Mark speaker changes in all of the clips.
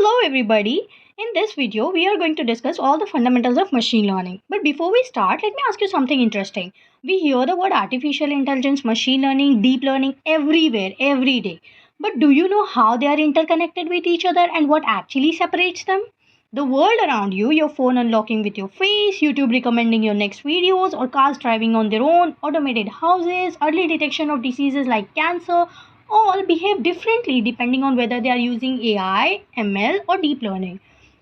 Speaker 1: Hello everybody. In this video, we are going to discuss all the fundamentals of machine learning. But before we start, let me ask you something interesting. We hear the word artificial intelligence, machine learning, deep learning everywhere, every day. But do you know how they are interconnected with each other and what actually separates them? The world around you, your phone unlocking with your face, YouTube recommending your next videos, or cars driving on their own, automated houses, early detection of diseases like cancer, all behave differently depending on whether they are using AI, ML, or deep learning.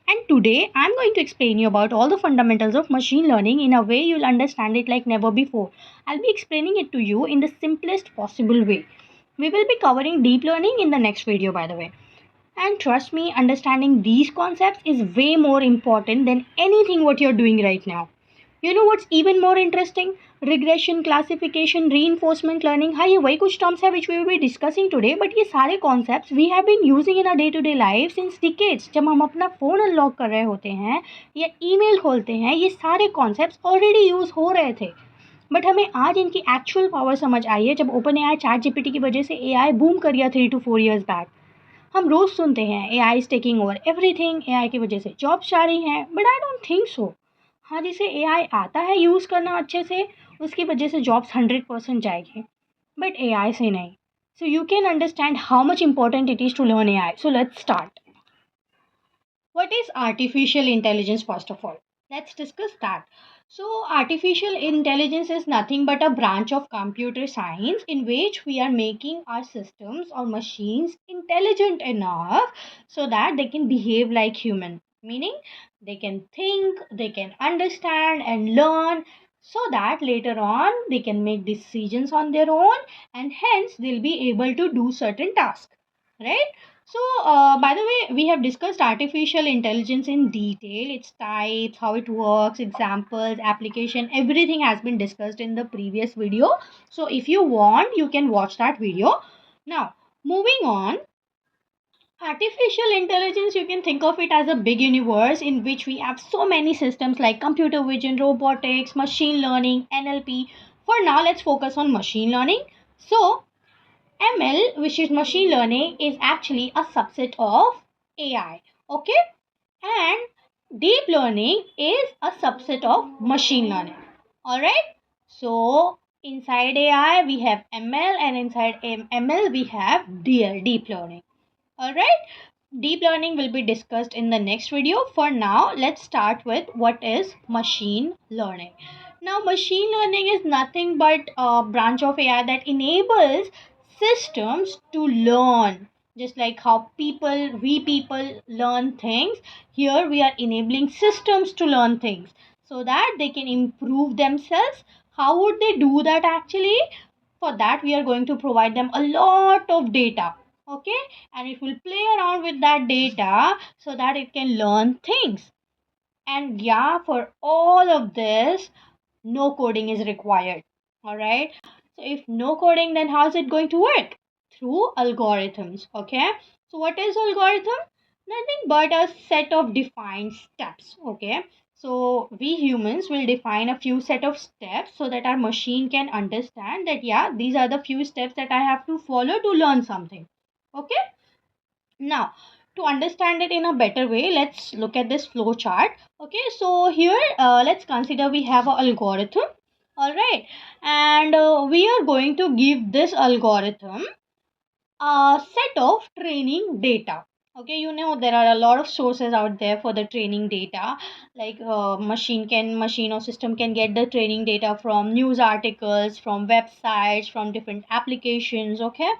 Speaker 1: And today I'm going to explain you about all the fundamentals of machine learning in a way you'll understand it like never before. I'll be explaining it to you in the simplest possible way. We will be covering deep learning in the next video, by the way. And trust me, understanding these concepts is way more important than anything what you're doing right now. You know what's even more interesting? Regression, classification, reinforcement learning. हाँ ये वही कुछ terms है which we will be discussing today. But ये सारे concepts we have been using in our day-to-day life since decades. जब हम अपना phone unlock कर रहे होते हैं या email खोलते हैं, ये सारे concepts already use हो रहे थे. बट हमें आज इनकी एक्चुअल पावर समझ आई है जब ओपन AI ChatGPT की वजह से AI बूम कर गया 3 to 4 years बैक. हम रोज सुनते हैं AI is taking over everything, AI की वजह से जॉब्स जा रही हैं, but I don't think so. हाँ, जिसे AI आता है यूज़ करना अच्छे से, उसकी वजह से जॉब्स 100% जाएगी, बट AI से नहीं. So you can understand how much important it is to learn AI. So let's start. What is artificial intelligence first of all? Let's discuss that. So, artificial intelligence is nothing but a branch of computer science in which we are making our systems or machines intelligent enough so that they can behave like human. Meaning, they can think, they can understand and learn so that later on they can make decisions on their own and hence they'll be able to do certain tasks. Right? So, by the way, we have discussed artificial intelligence in detail, its types, how it works, examples, application, everything has been discussed in the previous video. So, if you want, you can watch that video. Now, moving on, artificial intelligence, you can think of it as a big universe in which we have so many systems like computer vision, robotics, machine learning, NLP. For now, let's focus on machine learning. So, ML, which is machine learning, is actually a subset of AI. Okay? And deep learning is a subset of machine learning. Alright? So, inside AI we have ML and inside ML we have deep learning. Alright? Deep learning will be discussed in the next video. For now, let's start with what is machine learning. Now, machine learning is nothing but a branch of AI that enables systems to learn. Just like how we people learn things, here we are enabling systems to learn things so that they can improve themselves. How would they do that actually? For that, we are going to provide them a lot of data. Okay, and it will play around with that data so that it can learn things. And yeah, for all of this, no coding is required. All right, so if no coding, then how is it going to work? Through algorithms. Okay, so what is algorithm? Nothing but a set of defined steps. Okay, so we humans will define a few set of steps so that our machine can understand that yeah, these are the few steps that I have to follow to learn something. Okay, now to understand it in a better way, let's look at this flow chart. Okay, so here let's consider we have an algorithm. All right, and we are going to give this algorithm a set of training data. Okay, you know there are a lot of sources out there for the training data, like machine or system can get the training data from news articles, from websites, from different applications. Okay,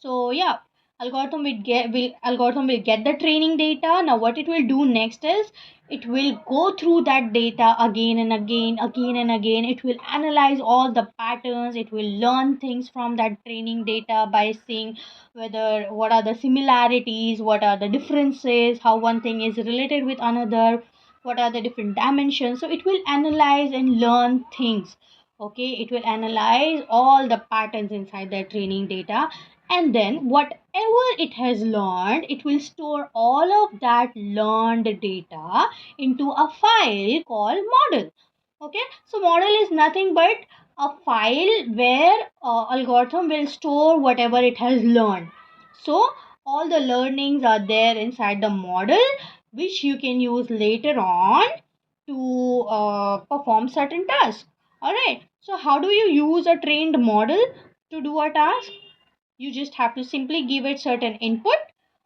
Speaker 1: so yeah, algorithm will get the training data. Now what it will do next is it will go through that data again and again and again. It will analyze all the patterns, it will learn things from that training data by seeing whether what are the similarities, what are the differences, how one thing is related with another, what are the different dimensions. So it will analyze and learn things. Okay, it will analyze all the patterns inside that training data, and then whatever it has learned, it will store all of that learned data into a file called model. Okay, so model is nothing but a file where algorithm will store whatever it has learned. So All the learnings are there inside the model, which you can use later on to perform certain tasks. Alright, so how do you use a trained model to do a task? You just have to simply give it certain input.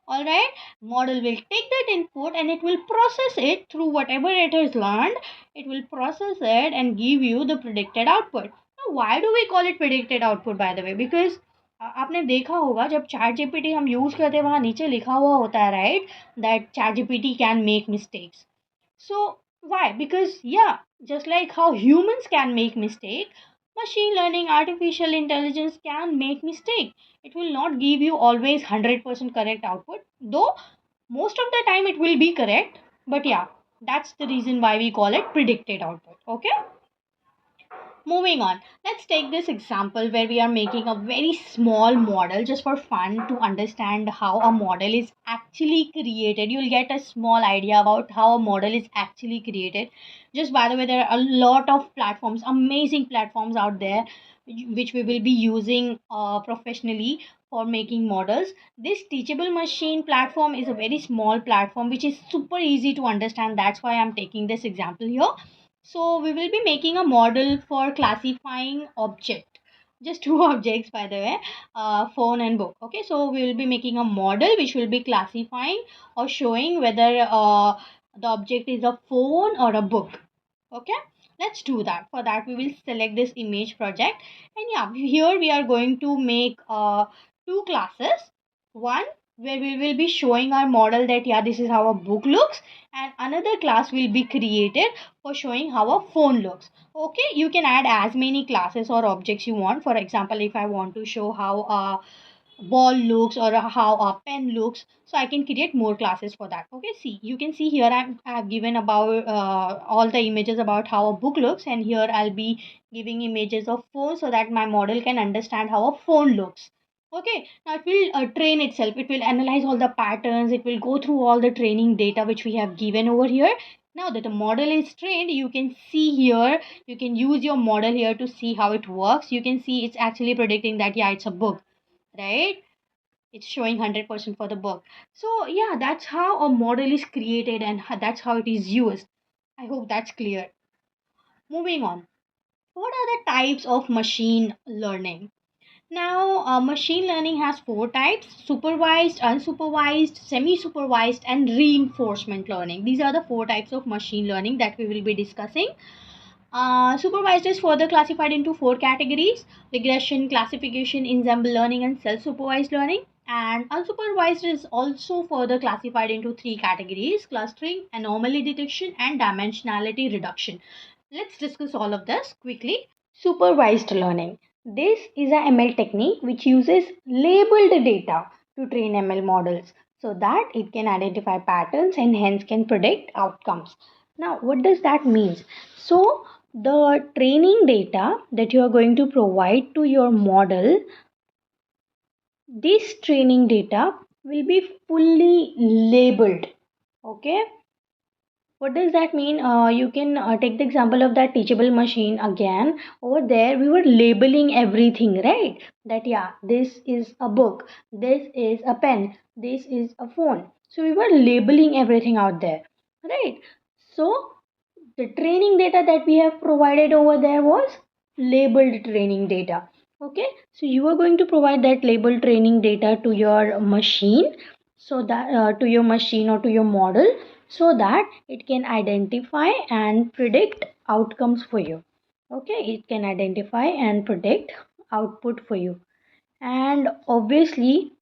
Speaker 1: Alright, model will take that input and it will process it through whatever it has learned. It will process it and give you the predicted output. Now why do we call it predicted output, by the way? Because आपने देखा होगा जब chat GPT हम use करते हैं वहां नीचे लिखा हुआ होता है, right, that chat GPT can make mistakes. So why? Because yeah, just like how humans can make mistake, machine learning, artificial intelligence can make mistake. It will not give you always 100% correct output, though most of the time it will be correct. But yeah, that's the reason why we call it predicted output. Okay, moving on, let's take this example where we are making a very small model just for fun to understand how a model is actually created. You'll get a small idea about how a model is actually created. Just by the way, there are a lot of platforms, amazing platforms out there, which we will be using professionally for making models. This teachable machine platform is a very small platform which is super easy to understand. That's why I'm taking this example here. So we will be making a model for classifying object. Just two objects, by the way, phone and book. Okay, so we will be making a model which will be classifying or showing whether the object is a phone or a book. Okay, let's do that. For that, we will select this image project, and yeah, here we are going to make two classes. One where we will be showing our model that yeah, this is how a book looks, and another class will be created for showing how a phone looks. Okay, you can add as many classes or objects you want. For example, if I want to show how a ball looks or how a pen looks, so I can create more classes for that. Okay, see, you can see here I have given about all the images about how a book looks, and here I'll be giving images of phone so that my model can understand how a phone looks. Okay, now it will train itself, it will analyze all the patterns, it will go through all the training data which we have given over here. Now that the model is trained, you can see here, you can use your model here to see how it works. You can see it's actually predicting that yeah, it's a book, right? It's showing 100% for the book. So yeah, that's how a model is created and that's how it is used. I hope that's clear. Moving on, what are the types of machine learning? Now, machine learning has four types: supervised, unsupervised, semi supervised, and reinforcement learning. These are the four types of machine learning that we will be discussing. Supervised is further classified into four categories: regression, classification, ensemble learning, and self supervised learning. And unsupervised is also further classified into three categories: clustering, anomaly detection, and dimensionality reduction. Let's discuss all of this quickly. Supervised learning. This is a ML technique which uses labeled data to train ML models so that it can identify patterns and hence can predict outcomes. Now, what does that mean? So, the training data that you are going to provide to your model, this training data will be fully labeled. Okay, what does that mean? You can take the example of that teachable machine again. Over there, we were labeling everything, right? That yeah, this is a book, this is a pen, this is a phone. So we were labeling everything out there, right? So the training data that we have provided over there was labeled training data. Okay, so you are going to provide that labeled training data to your machine, so that to your machine or to your model, so that it can identify and predict outcomes for you. Okay, it can identify and predict output for you. And obviously,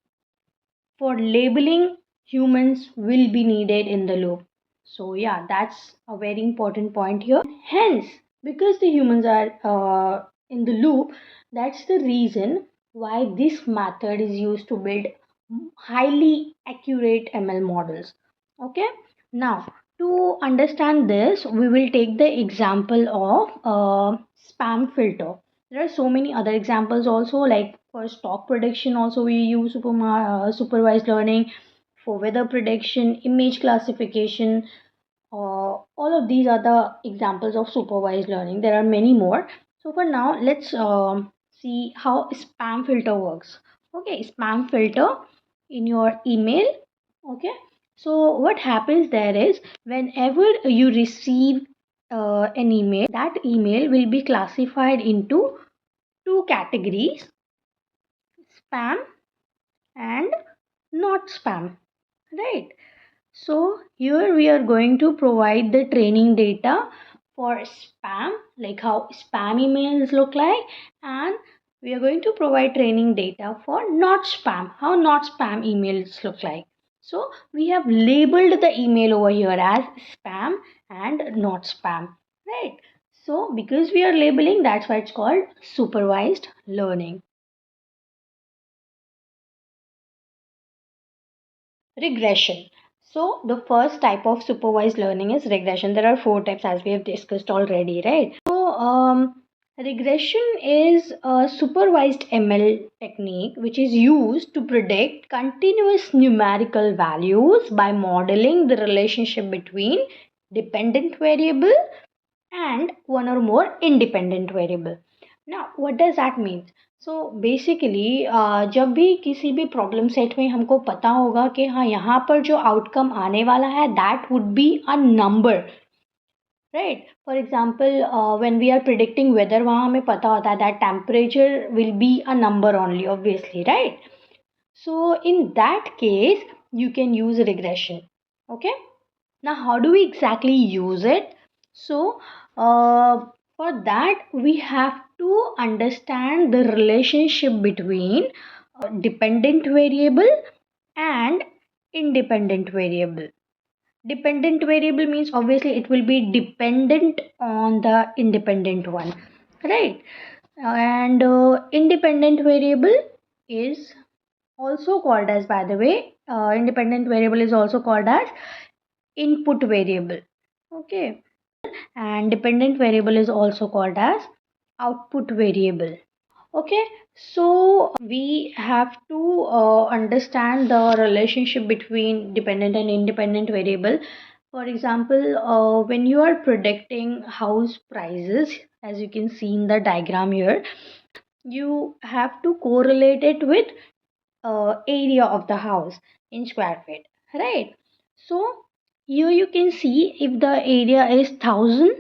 Speaker 1: for labeling, humans will be needed in the loop. So yeah, that's a very important point here. Hence, because the humans are in the loop, that's the reason why this method is used to build highly accurate ML models. Okay, now to understand this, we will take the example of spam filter. There are so many other examples also, like for stock prediction also we use supervised learning. For weather prediction, image classification, all of these are the examples of supervised learning. There are many more. So for now, let's see how spam filter works. Okay, spam filter. in your email. Okay, so what happens there is whenever you receive an email, that email will be classified into two categories: spam and not spam, right? So here we are going to provide the training data for spam, like how spam emails look like, and we are going to provide training data for not spam, how not spam emails look like. So we have labeled the email over here as spam and not spam, right? So because we are labeling, that's why it's called supervised learning. Regression. So the first type of supervised learning is regression. There are four types as we have discussed already, right? So regression is a supervised ML technique which is used to predict continuous numerical values by modeling the relationship between dependent variable and one or more independent variable. Now what does that mean? So basically जब भी किसी भी problem set में हमको पता होगा कि हाँ यहाँ पर जो आउटकम आने वाला है that would be a number, right? For example when we are predicting weather, वहाँ हमें पता होता है that temperature will be a number only, obviously, right? So in that case you can use regression. Okay, now how do we exactly use it? So for that we have to understand the relationship between dependent variable and independent variable. Dependent variable means obviously it will be dependent on the independent one, right? And independent variable is also called as, by the way, independent variable is also called as input variable. Okay, and dependent variable is also called as output variable. Okay, so we have to understand the relationship between dependent and independent variable. For example, when you are predicting house prices, as you can see in the diagram here, you have to correlate it with area of the house in square feet, right? So here you can see if the area is 1000,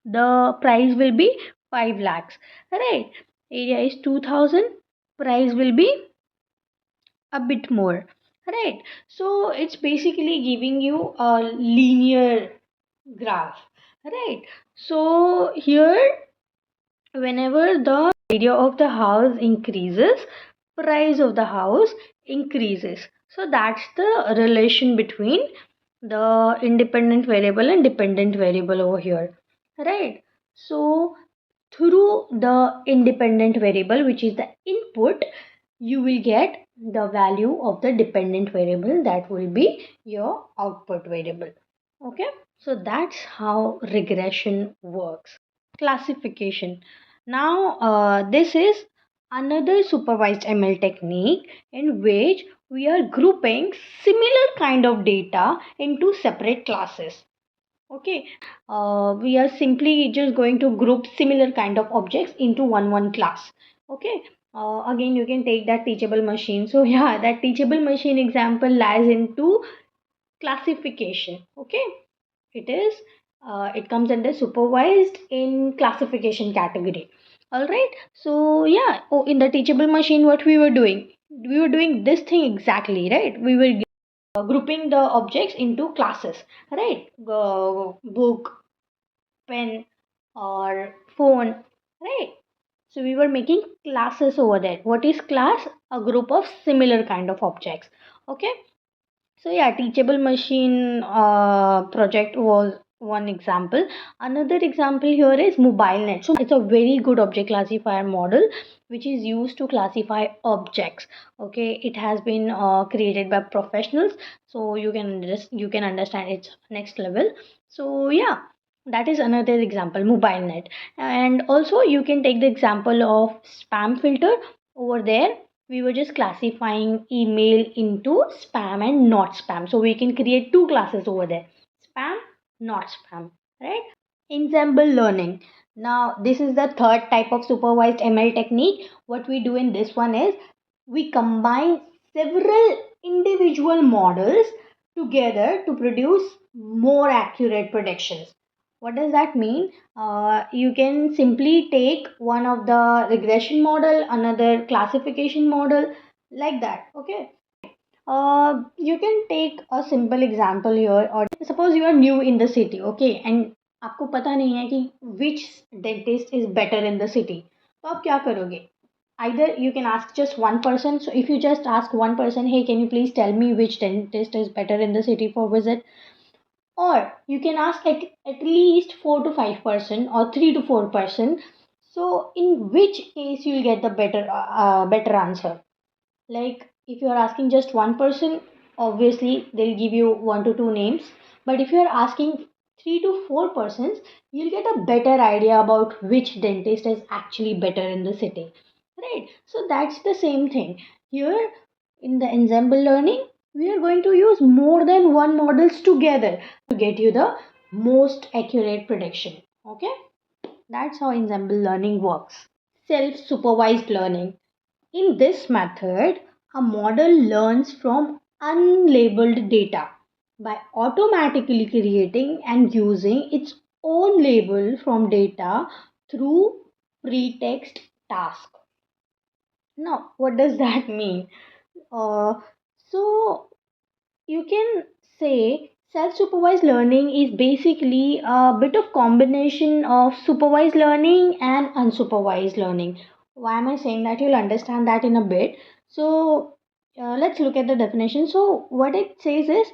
Speaker 1: the price will be 5 lakhs, right? Area is 2000, price will be a bit more, right? So it's basically giving you a linear graph, right? So here whenever the area of the house increases, price of the house increases. So that's the relation between the independent variable and dependent variable over here, right? So through the independent variable, which is the input, you will get the value of the dependent variable, that will be your output variable. Okay, so that's how regression works. Classification. Now this is another supervised ML technique in which we are grouping similar kind of data into separate classes. Okay, we are simply just going to group similar kind of objects into one class. Okay, again you can take that teachable machine. So yeah, that teachable machine example lies into classification. Okay, it is it comes under supervised in classification category. All right, so yeah, oh, in the teachable machine what we were doing this thing exactly, right? We were grouping the objects into classes, right? Book, pen, or phone, right? So we were making classes over there. What is class? A group of similar kind of objects. Okay, so yeah, teachable machine project was one example. Another example here is mobile net. So it's a very good object classifier model which is used to classify objects. Okay, it has been created by professionals, so you can understand its next level. So yeah, that is another example, mobile net. And also you can take the example of spam filter. Over there we were just classifying email into spam and not spam, so we can create two classes over there: spam, not spam, right? Ensemble learning. Now this is the third type of supervised ML technique. What we do in this one is we combine several individual models together to produce more accurate predictions. What does that mean? You can simply take one of the regression model, another classification model, like that. Okay. You can take a simple example here. Or suppose you are new in the city, okay, and आपको पता नहीं है कि which dentist is better in the city. तो आप क्या करोगे? Either you can ask just one person. So if you just ask one person, hey, can you please tell me which dentist is better in the city for visit? Or you can ask at least 4 to 5 person or 3 to 4 person. So in which case you'll get the better answer. Like if you are asking just one person, obviously they'll give you 1 to 2 names. But if you are asking 3 to 4 persons, you'll get a better idea about which dentist is actually better in the city. Right? So that's the same thing. Here in the ensemble learning, we are going to use more than one models together to get you the most accurate prediction. Okay? That's how ensemble learning works. Self-supervised learning. In this method, a model learns from unlabeled data by automatically creating and using its own label from data through pretext task. Now, what does that mean? Uh, so, you can say self-supervised learning is basically a bit of combination of supervised learning and unsupervised learning. Why am I saying that? You'll understand that in a bit. So let's look at the definition. So what it says is,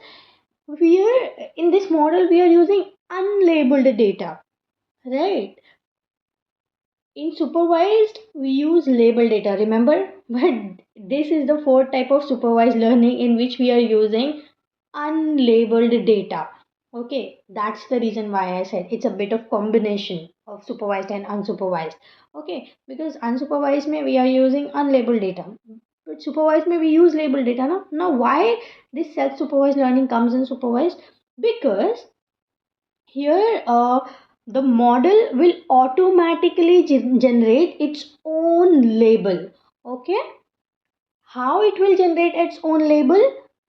Speaker 1: we are in this model we are using unlabeled data, right? In supervised we use label data, remember? But this is the fourth type of supervised learning in which we are using unlabeled data. Okay, that's the reason why I said it's a bit of combination of supervised and unsupervised. Okay, because unsupervised may we are using unlabeled data, but supervised may we use labeled data. Now why this self-supervised learning comes in supervised? Because here the model will automatically generate its own label. Okay, how it will generate its own label?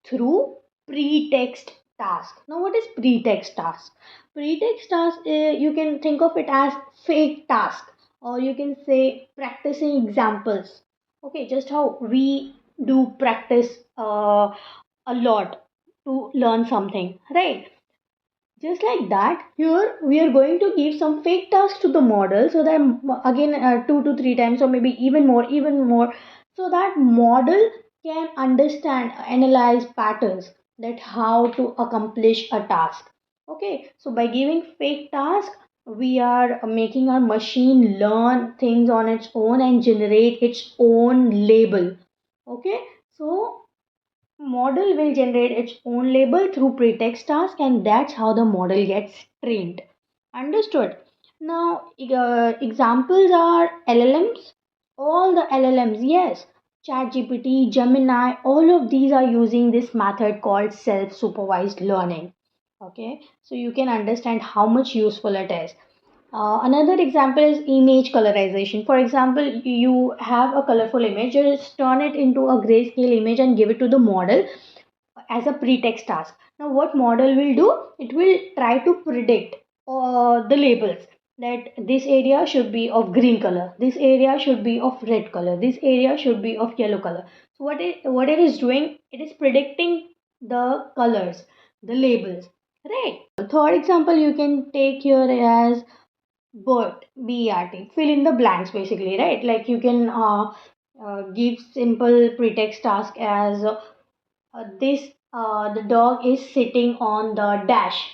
Speaker 1: Through pretext task. Now what is pretext task? Pretext task, you can think of it as fake task, or you can say practicing examples. Okay, just how we do practice a lot to learn something, right? Just like that, here we are going to give some fake tasks to the model, so that again 2 to 3 times, or maybe even more, so that model can understand, analyze patterns, that how to accomplish a task. Okay, so by giving fake task, we are making our machine learn things on its own and generate its own label. Okay, so model will generate its own label through pretext task, and that's how the model gets trained. Understood? Now examples are LLMs. All the LLMs, yes, ChatGPT, Gemini, all of these are using this method called self-supervised learning. Okay, so you can understand how much useful it is. Another example is image colorization. For example, you have a colorful image, just turn it into a grayscale image and give it to the model as a pretext task. Now, what model will do? It will try to predict the labels, that this area should be of green color, this area should be of red color, this area should be of yellow color. So, what it is doing? It is predicting the colors, the labels, right? Third example you can take here as BERT, fill in the blanks basically, right? Like you can give simple pretext task as this the dog is sitting on the dash.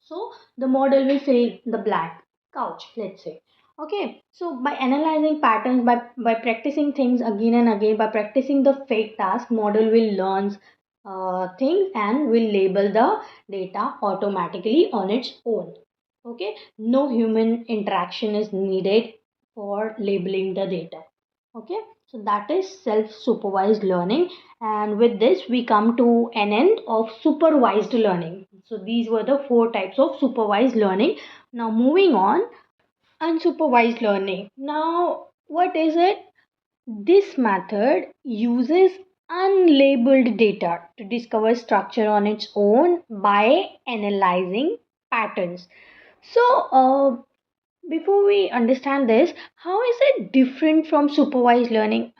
Speaker 1: So the model will fill the blank couch, let's say. Okay, so by analyzing patterns, by practicing things again and again, by practicing the fake task, model will learn things and will label the data automatically on its own. Okay, no human interaction is needed for labeling the data. Okay, so that is self-supervised learning, and with this we come to an end of supervised learning. So these were the four types of supervised learning. Now moving on, unsupervised learning. Now what is it? This method uses unlabeled data to discover structure on its own by analyzing patterns. So, before we understand this, how is it different from supervised learning?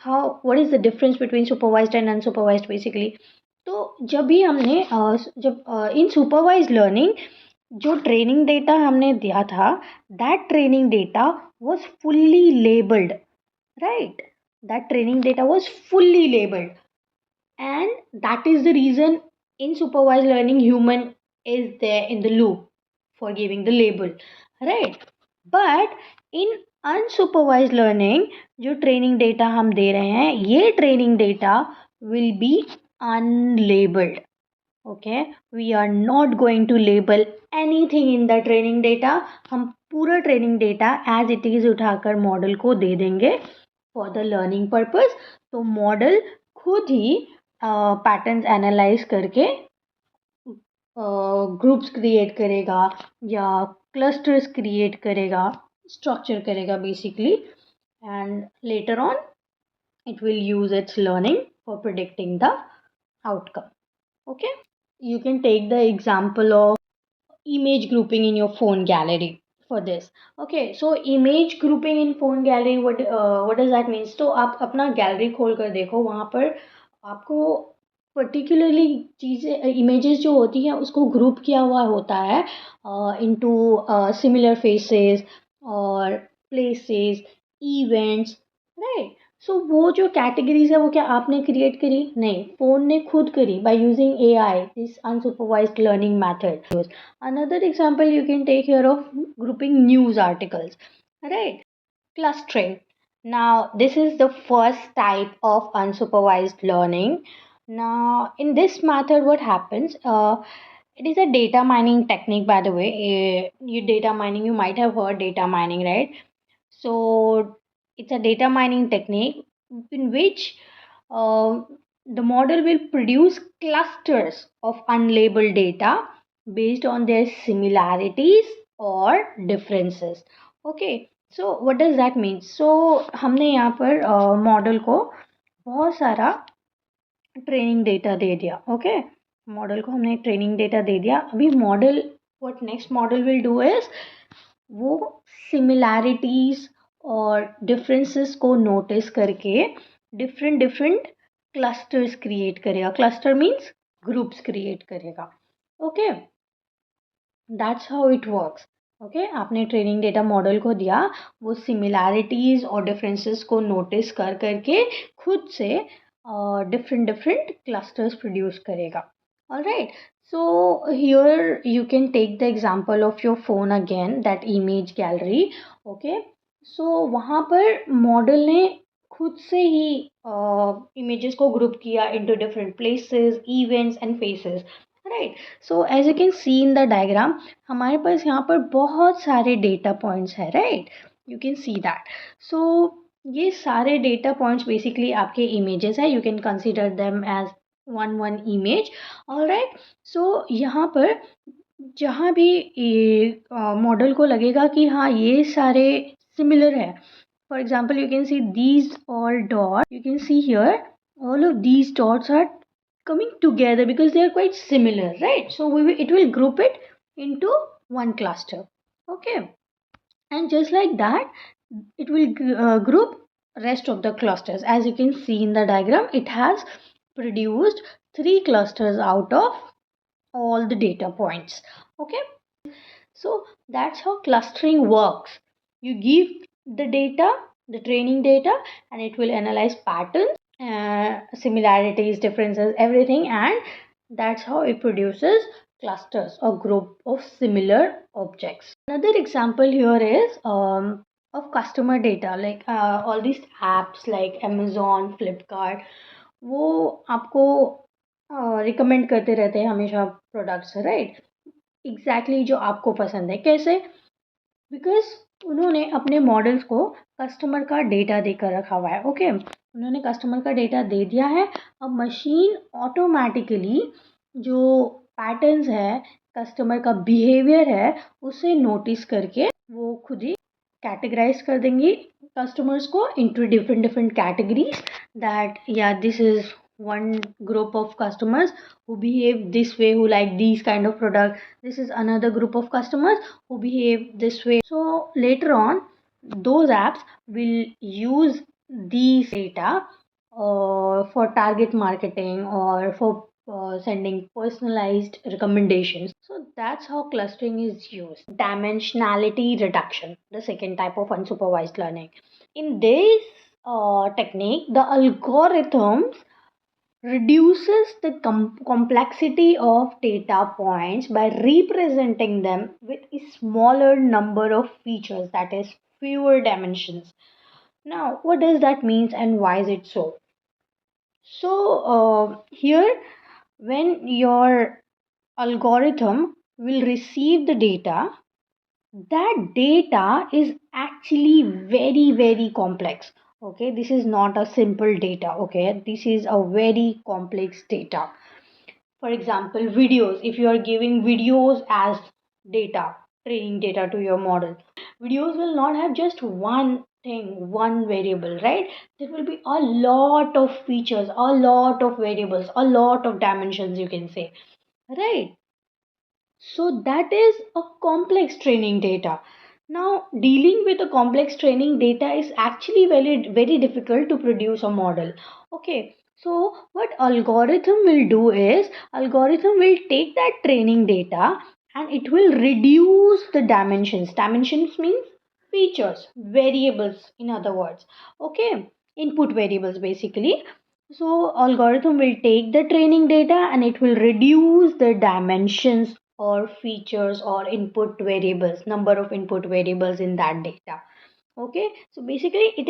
Speaker 1: What is the difference between supervised and unsupervised basically? तो जब भी हमने जब in supervise learning जो training data हमने दिया था, that training data was fully labelled, right? That training data was fully labelled, and that is the reason in supervised learning human is there in the loop for giving the label, right? But in unsupervised learning जो training data हम दे रहे हैं, ये training data will be unlabeled. Okay, we are not going to label anything in the training data. हम पूरा training data as it is उठाकर model को दे देंगे फॉर द लर्निंग पर्पस. तो मॉडल खुद ही पैटर्न्स एनालाइज करके ग्रुप्स क्रिएट करेगा या क्लस्टर्स क्रिएट करेगा, स्ट्रक्चर करेगा basically, and later on it will use its learning for predicting the outcome. Okay, you can take the example of image grouping in your phone gallery for this. Okay, so image grouping in phone gallery, what does that mean? तो आप अपना gallery खोल कर देखो, वहाँ पर आपको particularly चीज़ें इमेजेस जो होती हैं उसको ग्रुप किया हुआ होता है इनटू सिमिलर फेसेस और प्लेसेस, इवेंट्स, राइट? सो वो जो कैटेगरीज है वो क्या आपने क्रिएट करी? नहीं, फोन ने खुद करी by using AI, this unsupervised learning method. Another example you can take here of grouping news articles, right? Clustering. Now, this is the first type of unsupervised learning. Now, in this method, what happens? It is a data mining technique, by the way. Data mining, you might have heard data mining, right? So, it's a data mining technique in which uh, the model will produce clusters of unlabeled data based on their similarities or differences. Okay, so what does that mean? So हमने यहाँ पर model को बहुत सारा training data दे दिया. Okay, model को हमने training data दे दिया. अभी model, what next model will do is, वो सिमिलैरिटीज और डिफरेंसेस को नोटिस करके डिफरेंट डिफरेंट क्लस्टर्स क्रिएट करेगा. क्लस्टर मीन्स ग्रुप्स क्रिएट करेगा. Okay, that's how it works. Okay, आपने ट्रेनिंग डेटा मॉडल को दिया, वो सिमिलैरिटीज और डिफरेंसेस को नोटिस कर करके खुद से डिफरेंट डिफरेंट क्लस्टर्स प्रोड्यूस करेगा. Alright, so here you can take the example of your phone again, that image gallery. Okay, so वहाँ पर मॉडल ने खुद से ही इमेजेस को ग्रुप किया into different places, events and faces, right? So as you can see in the diagram, हमारे पास यहाँ पर बहुत सारे data points है, right? You can see that. So ये सारे data points basically आपके images है. You can consider them as one image. Alright, so यहाँ पर जहाँ भी मॉडल को लगेगा कि हाँ ये सारे सिमिलर है, for example you can see these all dots, you can see here all of these dots are coming together because they are quite similar, right? So it will group it into one cluster. Okay, and just like that it will group rest of the clusters. As you can see in the diagram, it has produced 3 clusters out of all the data points. Okay, so that's how clustering works. You give the data, the training data, and it will analyze patterns, similarities, differences, everything, and that's how it produces clusters or group of similar objects. Another example here is of customer data, like all these apps like Amazon, Flipkart, वो आपको recommend करते रहते हैं हमेशा products, right? Exactly जो आपको पसंद है. कैसे? बिकॉज उन्होंने अपने मॉडल्स को कस्टमर का डेटा देकर रखा हुआ है. ओके, उन्होंने कस्टमर का डेटा दे दिया है. अब मशीन ऑटोमेटिकली जो पैटर्न्स है, कस्टमर का बिहेवियर है, उसे नोटिस करके वो खुद ही कैटेगराइज कर देंगी customers को into different categories, that yeah, this is one group of customers who behave this way, who like these kind of product. This is another group of customers who behave this way. So later on, those apps will use these data for target marketing or for sending personalized recommendations. So that's how clustering is used. Dimensionality reduction, the second type of unsupervised learning. In this technique, the algorithms reduces the complexity of data points by representing them with a smaller number of features, that is fewer dimensions. Now what does that mean and why is it so? Here, when your algorithm will receive the data, that data is actually very complex. Okay, this is not a simple data. Okay, this is a very complex data. For example, videos. If you are giving videos as data, training data to your model, videos will not have just one thing, one variable, right? There will be a lot of features, a lot of variables, a lot of dimensions, you can say, right? So that is a complex training data. Now, dealing with a complex training data is actually very difficult to produce a model. Okay, so what algorithm will do is algorithm will take that training data and it will reduce the dimensions. Dimensions means features, variables, in other words. Okay, input variables basically. So algorithm will take the training data and it will reduce the dimensions or features or input variables, number of input variables in that data. Okay, so basically the it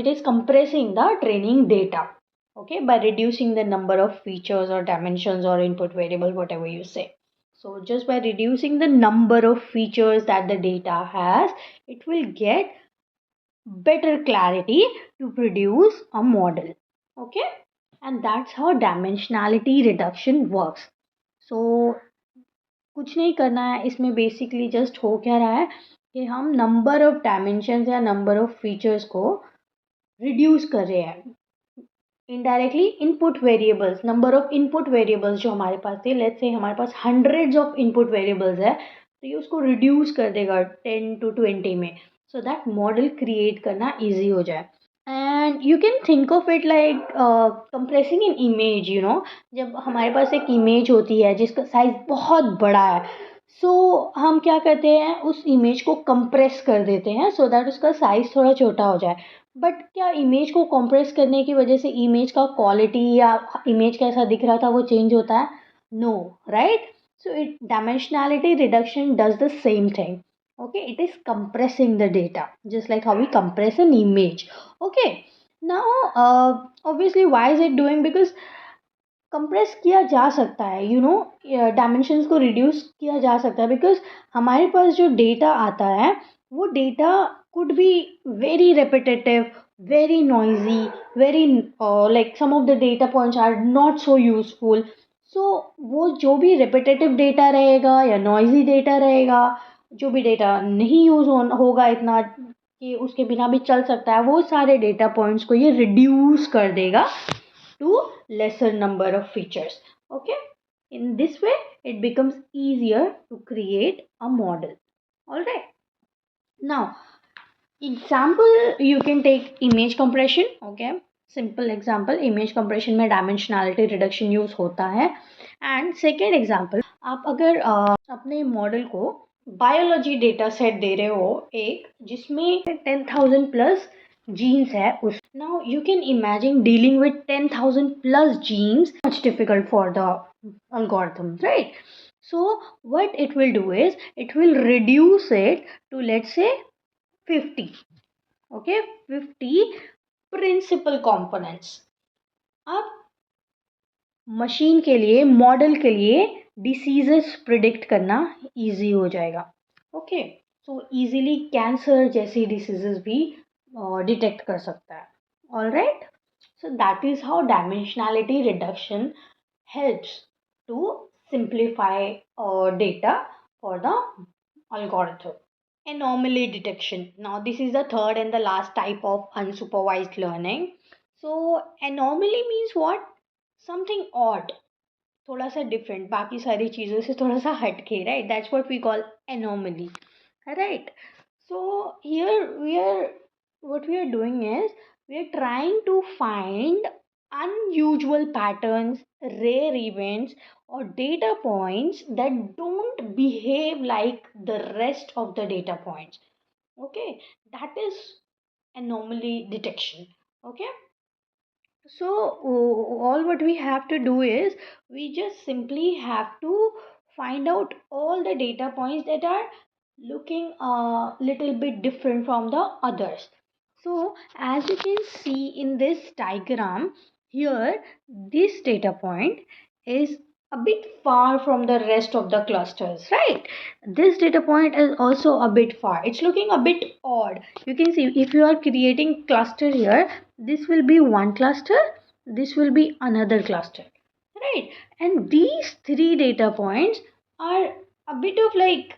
Speaker 1: is compressing the training data. Okay, by reducing the number of features or dimensions or input variable, whatever you say. So just by reducing the number of features that the data has, it will get better clarity to produce a model. Okay, and that's how dimensionality reduction works. So कुछ नहीं करना है इसमें, basically just हो क्या रहा है कि हम नंबर ऑफ डायमेंशंस या नंबर ऑफ फीचर्स को रिड्यूस कर रहे हैं indirectly. Input variables, number of input variables जो हमारे पास थे, लेट्स से हमारे पास हंड्रेड्स ऑफ इनपुट वेरिएबल्स है, तो ये उसको रिड्यूस कर देगा 10 to 20 में, सो दैट मॉडल क्रिएट करना ईजी हो जाए. And you can think of it like compressing in image, you know. जब हमारे पास एक इमेज होती है जिसका साइज बहुत बड़ा है, हम क्या करते हैं, उस इमेज को कंप्रेस कर देते हैं सो दैट उसका साइज थोड़ा छोटा हो जाए. बट क्या इमेज को कंप्रेस करने की वजह से इमेज का क्वालिटी या इमेज कैसा दिख रहा था वो चेंज होता है? No, right? So it dimensionality reduction does the same thing. Okay, it is compressing the data just like how we compress an image. Okay, now obviously why is it doing? Because compress किया जा सकता है, you know, dimensions को reduce किया जा सकता है, because हमारे पास जो डेटा आता है वो data could be very repetitive, very noisy, very like some of the data points are not so useful. So वो जो भी रेपिटेटिव डेटा रहेगा या नॉइजी डेटा रहेगा, जो भी डेटा नहीं होगा इतना कि उसके बिना भी चल सकता है, वो सारे डेटा पॉइंट्स को ये रिड्यूस कर देगा to lesser number of features. Okay, in this way it becomes easier to create a model. All right, now example, you can take image compression. Okay, simple example, image compression में dimensionality reduction use होता है. And second example, आप अगर अपने model को biology data set दे रहे हो एक, जिसमें 10,000 प्लस genes है उस. Now you can imagine dealing with 10,000 plus genes, much difficult for the algorithm, right? So what it will do is it will reduce it to, let's say, 50. Okay, 50 principal components. अब machine के लिए, model के लिए diseases predict करना easy हो जाएगा. Okay, so easily cancer जैसी diseases भी डिटेक्ट कर सकता है. All right, so that is how dimensionality reduction helps to simplify data for the algorithm. Anomaly detection. Now this is the third and the last type of unsupervised learning. So anomaly means what? Something odd, थोड़ा सा different, बाकी सारी चीज़ों से थोड़ा सा हटके, right? That's what we call anomaly, right? So here what we are doing is we are trying to find unusual patterns, rare events, or data points that don't behave like the rest of the data points. Okay, that is anomaly detection. Okay, so all what we have to do is we just simply have to find out all the data points that are looking a little bit different from the others. So as you can see in this diagram here, this data point is a bit far from the rest of the clusters, right? This data point is also a bit far, it's looking a bit odd. You can see if you are creating cluster here, this will be one cluster, this will be another cluster, right? And these three data points are a bit of like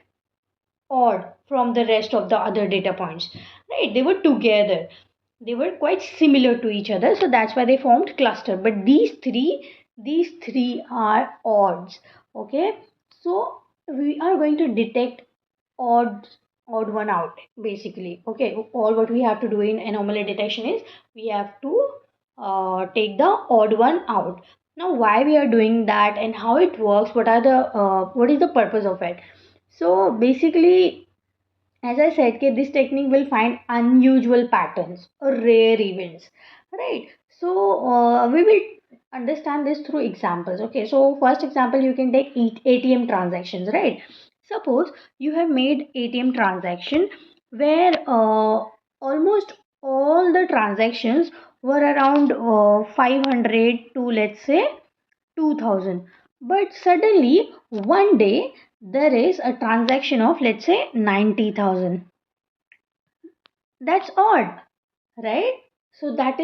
Speaker 1: odd from the rest of the other data points, right? They were together, they were quite similar to each other, so that's why they formed cluster. But these three are odds. Okay, so we are going to detect odd odd one out basically. Okay, all what we have to do in anomaly detection is we have to take the odd one out. Now why we are doing that and how it works, what is the purpose of it? So basically, as I said, okay, this technique will find unusual patterns or rare events, right? So we will understand this through examples. Okay, so first example, you can take ATM transactions, right? Suppose you have made ATM transaction where almost all the transactions were around 500 to, let's say, 2000, but suddenly one day there is a transaction of, let's say, 90,000. That's odd, right? So that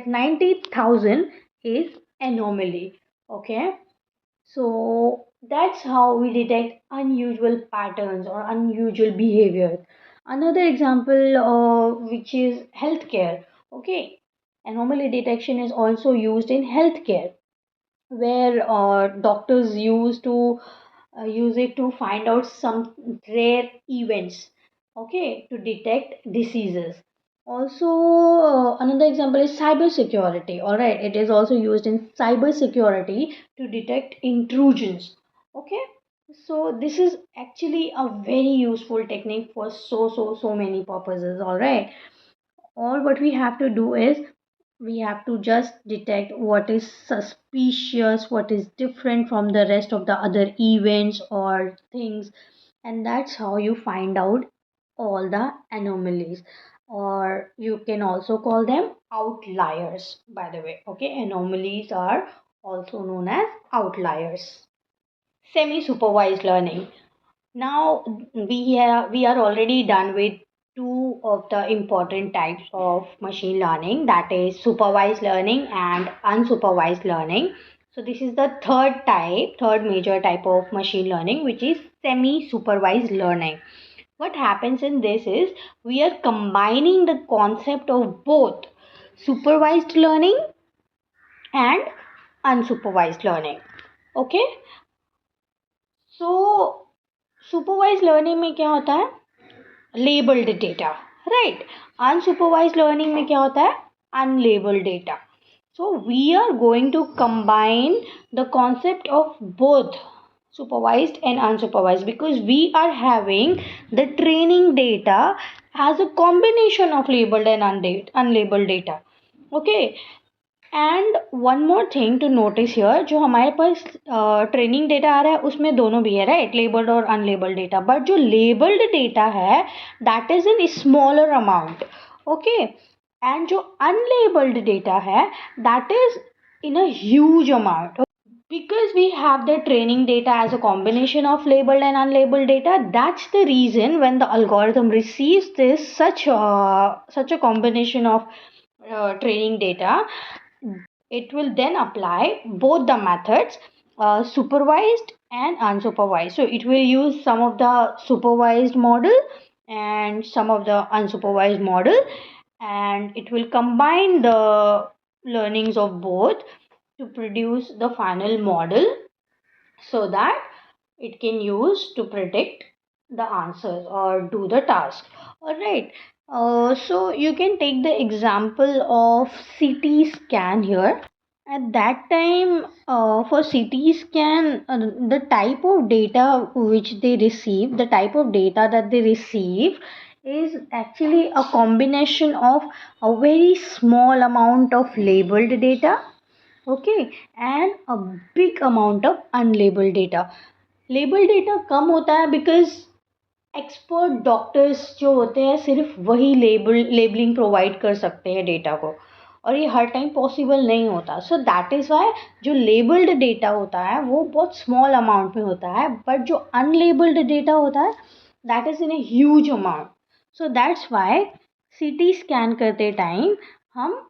Speaker 1: 90,000 is anomaly. Okay, so that's how we detect unusual patterns or unusual behavior. Another example, which is healthcare. Okay, anomaly detection is also used in healthcare, where doctors use it to find out some rare events, okay, to detect diseases. Also, another example is cyber security. All right, it is also used in cyber security to detect intrusions. Okay, so this is actually a very useful technique for so many purposes. All right, all what we have to do is we have to just detect what is suspicious, what is different from the rest of the other events or things, and that's how you find out all the anomalies, or you can also call them outliers, by the way. Okay, anomalies are also known as outliers. Semi supervised learning. Now we are already done with two of the important types of machine learning, that is supervised learning and unsupervised learning. So this is the third major type of machine learning, which is semi supervised learning. What happens in this is we are combining the concept of both supervised learning and unsupervised learning. Okay, so supervise learning में क्या होता है? Labelled data, right? Unsupervise learning में क्या होता है? Unlabelled data. So we are going to combine the concept of both supervised and unsupervised, because we are having the training data as a combination of labeled and unlabeled data. Okay, and one more thing to notice here, जो हमारे पास training data आ रहा है उसमें दोनों भी है, right? Labelled और unlabelled data. But जो लेबल्ड डेटा है that is in smaller amount. Okay, and जो अनलेबल्ड डेटा है that is in a huge amount. Because we have the training data as a combination of labeled and unlabeled data, that's the reason when the algorithm receives this such a combination of training data, it will then apply both the methods, supervised and unsupervised. So it will use some of the supervised model and some of the unsupervised model, and it will combine the learnings of both to produce the final model so that it can use to predict the answers or do the task. All right. So you can take the example of CT scan here. At that time, for CT scan, the type of data which they receive, the type of data that they receive is actually a combination of a very small amount of labeled data, okay, and a big amount of unlabeled data. Label data कम होता है because expert doctors जो होते हैं सिर्फ वही labelling provide कर सकते हैं डेटा को, और ये हर टाइम पॉसिबल नहीं होता. सो दैट इज़ वाई जो लेबल्ड डेटा होता है वो बहुत स्मॉल अमाउंट में होता है, बट जो अनलेबल्ड डेटा होता है that is in a huge amount. So that's why CT scan करते टाइम हम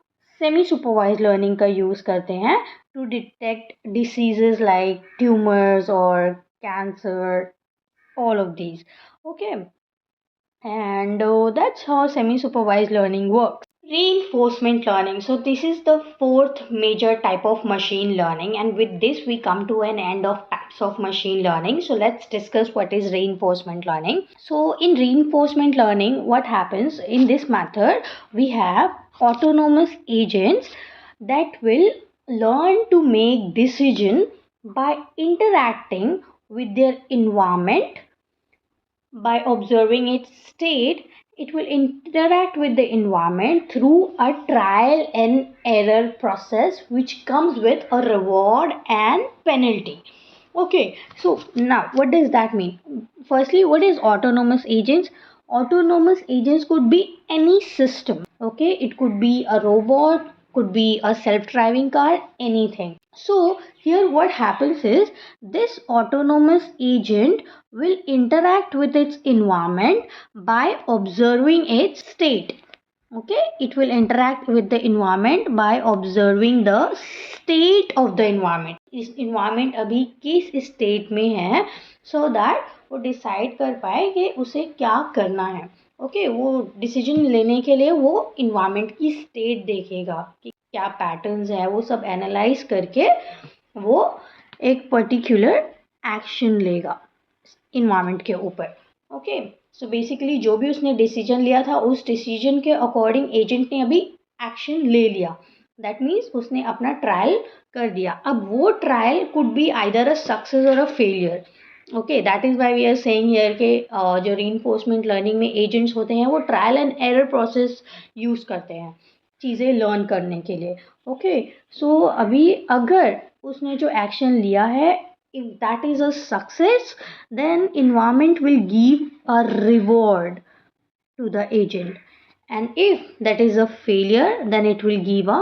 Speaker 1: सेमी सुपरवाइज लर्निंग का यूज़ करते हैं to detect diseases like tumours और cancer, all of these. Okay, and that's how semi supervised learning works. Reinforcement learning. So, this is the fourth major type of machine learning, and with this, we come to an end of types of machine learning. So, let's discuss what is reinforcement learning. So, in reinforcement learning, what happens in this method, we have autonomous agents that will learn to make decision by interacting with their environment. By observing its state, it will interact with the environment through a trial and error process which comes with a reward and penalty. Okay, so now what does that mean? Firstly, what is autonomous agents? Autonomous agents could be any system. Okay, it could be a robot, could be a self-driving car, anything. So here what happens is this autonomous agent will interact with its environment by observing its state. Okay, it will interact with the environment by observing the state of the environment. इस environment अभी किस state में है, so that वो decide कर पाए कि उसे क्या करना है. ओके, वो डिसीजन लेने के लिए वो environment की state देखेगा कि क्या पैटर्न्स है, वो सब एनालाइज करके वो एक पर्टिकुलर एक्शन लेगा इन्वायरमेंट के ऊपर. ओके, सो बेसिकली जो भी उसने डिसीजन लिया था उस डिसीजन के अकॉर्डिंग एजेंट ने अभी एक्शन ले लिया. दैट मीन्स उसने अपना ट्रायल कर दिया. अब वो trial could be either a success और a failure. Okay, that is why we are saying here के जो रीइंफोर्समेंट लर्निंग में एजेंट्स होते हैं वो trial and error process use करते हैं चीज़ें लर्न करने के लिए. ओके, सो अभी अगर उसने जो एक्शन लिया है, if that is a success, then environment will give a reward to the agent, and if that is a failure, then it will give a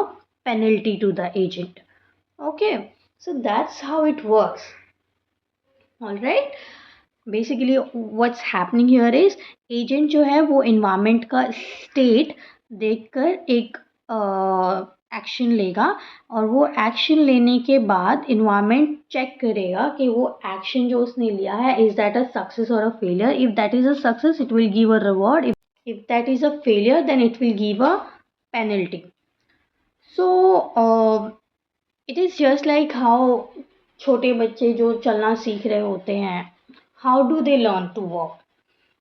Speaker 1: penalty to the agent. Okay, so that's how it works. All right, basically what's happening here is agent जो है वो environment का state देखकर एक action लेगा, और वो action लेने के बाद इन्वायरमेंट चेक करेगा कि वो एक्शन जो उसने लिया है इज दैट अ सक्सेस और a failure. If that is a success it will give a reward, if that is a failure then it will give a penalty. So it is just like how छोटे बच्चे जो चलना सीख रहे होते हैं, how do they learn to walk?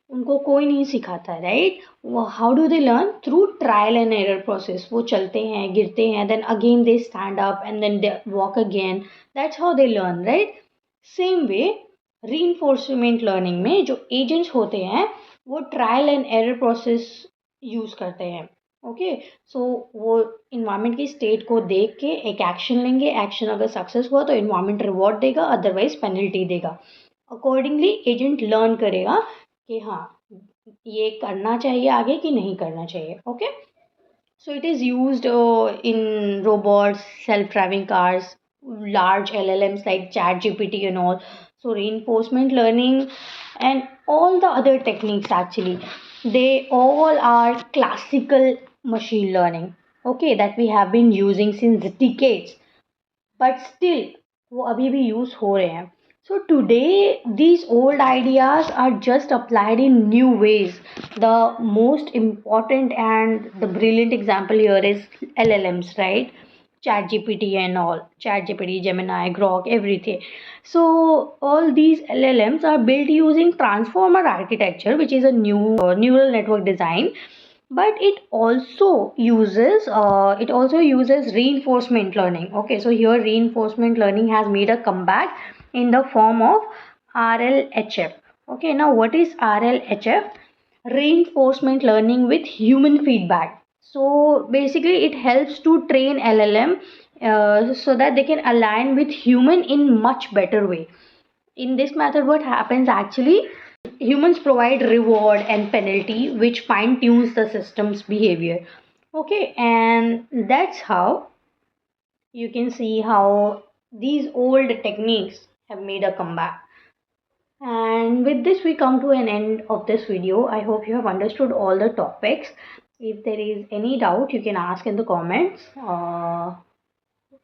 Speaker 1: उनको कोई नहीं सिखाता, राइट? वो how do they learn? Through trial and error process. वो चलते हैं, गिरते हैं, then again they stand up and then they walk again. That's how they learn, right? Same way reinforcement learning में जो एजेंट्स होते हैं वो trial and error process use करते हैं. ओके, सो वो इन्वायरमेंट की स्टेट को देख के एक एक्शन लेंगे. एक्शन अगर सक्सेस हुआ तो इन्वायरमेंट रिवॉर्ड देगा, अदरवाइज पेनल्टी देगा. अकॉर्डिंगली एजेंट लर्न करेगा कि हाँ ये करना चाहिए आगे कि नहीं करना चाहिए. Okay, so it is used in robots, self driving cars, large LLMs like ChatGPT and all. So reinforcement learning and all the other techniques actually, they all are classical machine learning, okay, that we have been using since decades, but still वो अभी भी use हो रहे हैं. So today, these old ideas are just applied in new ways. The most important and the brilliant example here is LLMs, right? ChatGPT and all, ChatGPT, Gemini, Grok, everything. So all these LLMs are built using transformer architecture, which is a new neural network design, but it also uses reinforcement learning. Okay, so here reinforcement learning has made a comeback in the form of RLHF. Okay, now what is RLHF? Reinforcement learning with human feedback. So basically it helps to train LLM so that they can align with human in much better way. In this method, what happens actually, humans provide reward and penalty which fine tunes the system's behavior. Okay, and that's how you can see how these old techniques have made a comeback. And with this, we come to an end of this video. I hope you have understood all the topics. If there is any doubt, you can ask in the comments.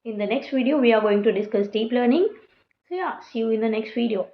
Speaker 1: In the next video, we are going to discuss deep learning. So yeah, see you in the next video.